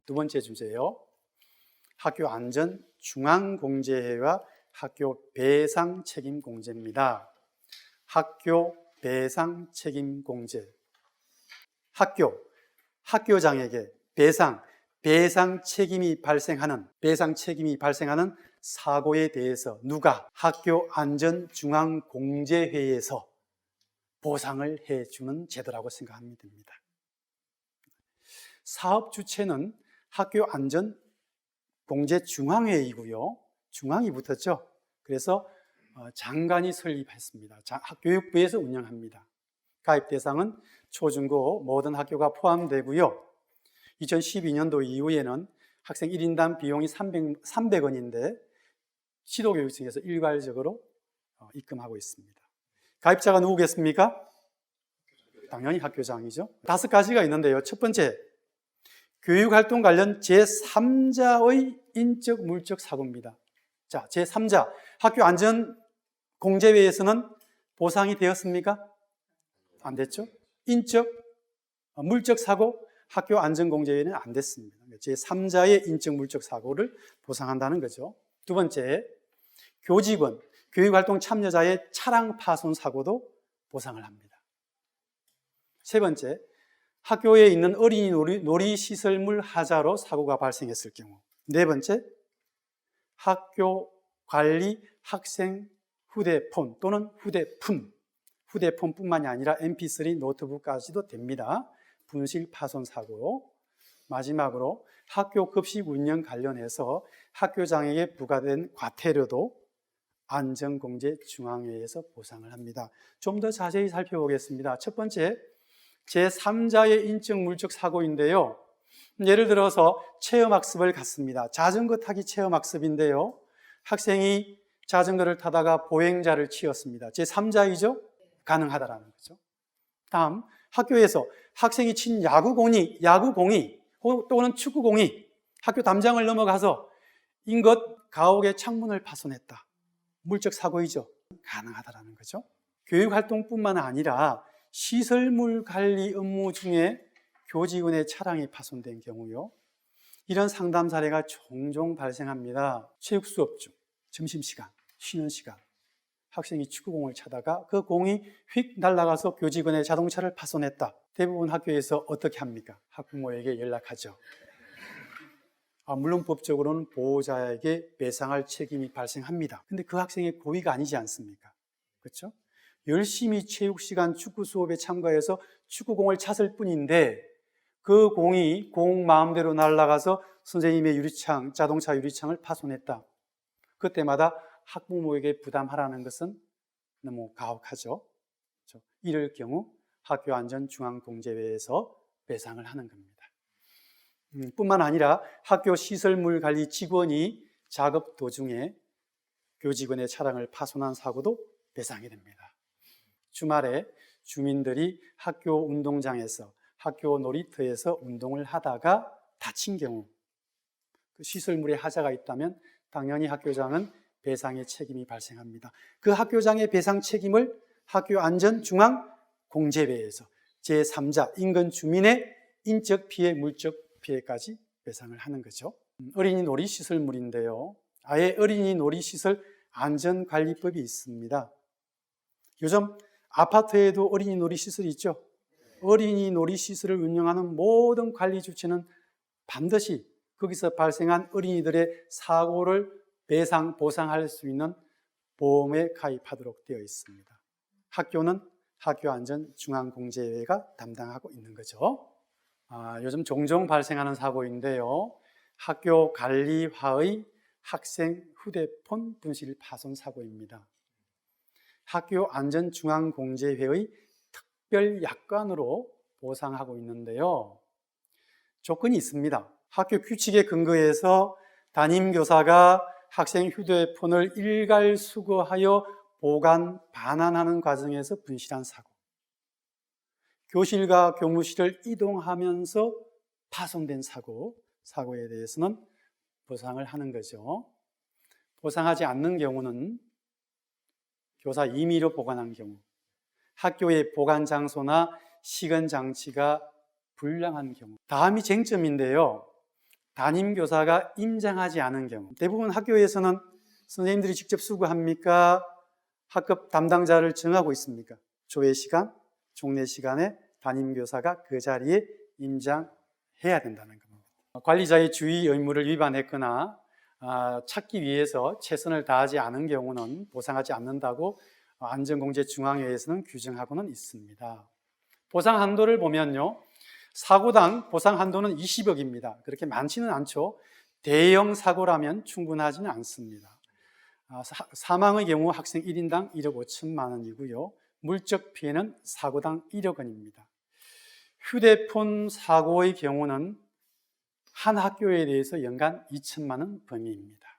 두 번째 주제요. 학교 안전 중앙공제회와 학교 배상 책임 공제입니다. 학교 배상 책임 공제. 학교장에게 배상 책임이 발생하는 사고에 대해서 누가? 학교 안전 중앙공제회에서 보상을 해주는 제도라고 생각하면 됩니다. 사업 주체는 학교 안전 공제 중앙회이고요. 중앙이 붙었죠. 그래서 장관이 설립했습니다. 교육부에서 운영합니다. 가입 대상은 초중고 모든 학교가 포함되고요. 2012년도 이후에는 학생 1인당 비용이 300원인데 시도교육청에서 일괄적으로 입금하고 있습니다. 가입자가 누구겠습니까? 당연히 학교장이죠. 5가지가 있는데요. 첫 번째, 교육활동 관련 제3자의 인적, 물적 사고입니다. 자, 제3자, 학교 안전공제회에서는 보상이 되었습니까? 안 됐죠? 인적, 물적 사고, 학교 안전공제회는 안 됐습니다. 제3자의 인적, 물적 사고를 보상한다는 거죠. 두 번째, 교직원, 교육활동 참여자의 차량 파손 사고도 보상을 합니다. 세 번째, 학교에 있는 어린이 놀이시설물 하자로 사고가 발생했을 경우. 네 번째, 학교 관리 학생 휴대폰 또는 휴대폰뿐만이 아니라 MP3 노트북까지도 됩니다. 분실 파손 사고. 마지막으로 학교 급식 운영 관련해서 학교장에게 부과된 과태료도 안전공제 중앙회에서 보상을 합니다. 좀 더 자세히 살펴보겠습니다. 첫 번째, 제3자의 인적 물적 사고인데요. 예를 들어서 체험학습을 갔습니다. 자전거 타기 체험학습인데요. 학생이 자전거를 타다가 보행자를 치었습니다. 제3자이죠? 가능하다라는 거죠. 다음, 학교에서 학생이 친 야구공이 또는 축구공이 학교 담장을 넘어가서 인것 가옥의 창문을 파손했다. 물적 사고이죠. 가능하다라는 거죠. 교육활동뿐만 아니라 시설물 관리 업무 중에 교직원의 차량이 파손된 경우요. 이런 상담 사례가 종종 발생합니다. 체육 수업 중, 점심시간, 쉬는 시간, 학생이 축구공을 차다가 그 공이 휙 날아가서 교직원의 자동차를 파손했다. 대부분 학교에서 어떻게 합니까? 학부모에게 연락하죠. 물론 법적으로는 보호자에게 배상할 책임이 발생합니다. 근데 그 학생의 고의가 아니지 않습니까? 그렇죠? 열심히 체육시간 축구 수업에 참가해서 축구공을 찼을 뿐인데 그 공이 공 마음대로 날아가서 선생님의 자동차 유리창을 파손했다. 그때마다 학부모에게 부담하라는 것은 너무 가혹하죠. 그렇죠? 이럴 경우 학교안전중앙공제회에서 배상을 하는 겁니다. 뿐만 아니라 학교 시설물 관리 직원이 작업 도중에 교직원의 차량을 파손한 사고도 배상이 됩니다. 주말에 주민들이 학교 운동장에서, 학교 놀이터에서 운동을 하다가 다친 경우, 그 시설물에 하자가 있다면 당연히 학교장은 배상의 책임이 발생합니다. 그 학교장의 배상 책임을 학교안전중앙공제회에서 제3자, 인근 주민의 인적 피해, 물적 피해까지 배상을 하는 거죠. 어린이 놀이시설물인데요. 아예 어린이 놀이시설 안전관리법이 있습니다. 요즘 아파트에도 어린이 놀이시설이 있죠. 어린이 놀이시설을 운영하는 모든 관리 주체는 반드시 거기서 발생한 어린이들의 사고를 보상할 수 있는 보험에 가입하도록 되어 있습니다. 학교는 학교안전중앙공제회가 담당하고 있는 거죠. 요즘 종종 발생하는 사고인데요. 학교 관리화의 학생 휴대폰 분실 파손 사고입니다. 학교안전중앙공제회의 특별약관으로 보상하고 있는데요. 조건이 있습니다. 학교 규칙에 근거해서 담임교사가 학생 휴대폰을 일괄 수거하여 보관, 반환하는 과정에서 분실한 사고, 교실과 교무실을 이동하면서 파손된 사고에 대해서는 보상을 하는 거죠. 보상하지 않는 경우는 교사 임의로 보관한 경우, 학교의 보관 장소나 시건 장치가 불량한 경우. 다음이 쟁점인데요. 담임교사가 임장하지 않은 경우, 대부분 학교에서는 선생님들이 직접 수고합니까? 학급 담당자를 정하고 있습니까? 조회 시간, 종례 시간에 담임교사가 그 자리에 임장해야 된다는 겁니다. 관리자의 주의 의무를 위반했거나 찾기 위해서 최선을 다하지 않은 경우는 보상하지 않는다고 안전공제중앙회에서는 규정하고는 있습니다. 보상 한도를 보면요, 사고당 보상 한도는 20억입니다. 그렇게 많지는 않죠. 대형 사고라면 충분하지는 않습니다. 사망의 경우 학생 1인당 1억 5천만 원이고요. 물적 피해는 사고당 1억 원입니다. 휴대폰 사고의 경우는 한 학교에 대해서 연간 2천만 원 범위입니다.